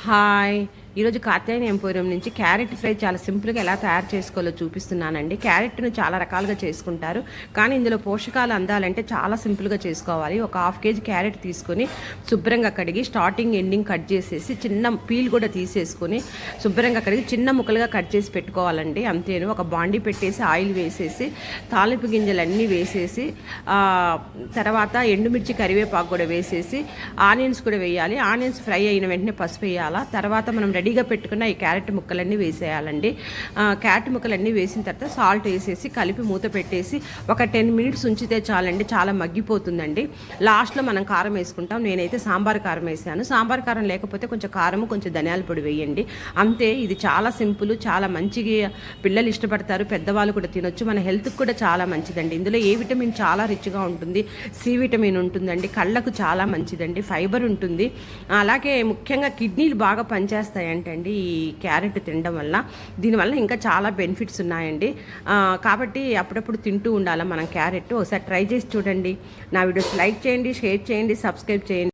Hi, ఈరోజు Katyayani emporium నుంచి carrot fry చాలా సింపుల్గా ఎలా తయారు చేసుకోవాలో చూపిస్తున్నానండి. క్యారెట్ను చాలా రకాలుగా చేసుకుంటారు, కానీ ఇందులో పోషకాలు అందాలంటే చాలా సింపుల్గా చేసుకోవాలి. ఒక హాఫ్ కేజీ క్యారెట్ తీసుకొని శుభ్రంగా కడిగి స్టార్టింగ్ ఎండింగ్ కట్ చేసేసి చిన్న పీల్ కూడా తీసేసుకొని శుభ్రంగా కడిగి చిన్న ముక్కలుగా కట్ చేసి పెట్టుకోవాలండి. అంతేను. ఒక బాండీ పెట్టేసి ఆయిల్ వేసేసి తాలింపు గింజలన్నీ వేసేసి తర్వాత ఎండుమిర్చి కరివేపాకు కూడా వేసేసి ఆనియన్స్ కూడా వేయాలి. ఆనియన్స్ ఫ్రై అయిన వెంటనే పసుపు వేయాలా. తర్వాత మనం రెడీగా పెట్టుకున్న ఈ క్యారెట్ ముక్కలన్నీ వేసేయాలండి. క్యారెట్ ముక్కలన్నీ వేసిన తర్వాత సాల్ట్ వేసేసి కలిపి మూత పెట్టేసి ఒక 10 మినిట్స్ ఉంచితే చాలండి. చాలా మగ్గిపోతుందండి. లాస్ట్లో మనం కారం వేసుకుంటాం. నేనైతే సాంబార్ కారం వేసాను. సాంబార్ కారం లేకపోతే కొంచెం కారము కొంచెం ధనియాల పొడి వేయండి. అంతే. ఇది చాలా సింపుల్, చాలా మంచిగా పిల్లలు ఇష్టపడతారు, పెద్దవాళ్ళు కూడా తినొచ్చు. మన హెల్త్కి కూడా చాలా మంచిదండి. ఇందులో ఏ విటమిన్ చాలా రిచ్గా ఉంటుంది. సి విటమిన్ ఉంటుందండి. కళ్ళకు చాలా మంచిదండి. ఫైబర్ ఉంటుంది. అలాగే ముఖ్యంగా కిడ్నీలు బాగా పనిచేస్తాయంటండి ఈ క్యారెట్ తినడం వల్ల. దీనివల్ల ఇంకా చాలా బెనిఫిట్స్ ఉన్నాయండి. కాబట్టి అప్పుడప్పుడు తింటూ ఉండాలి మనం క్యారెట్. ఒకసారి ట్రై చేసి చూడండి. నా వీడియోస్ లైక్ చేయండి, షేర్ చేయండి, సబ్స్క్రైబ్ చేయండి.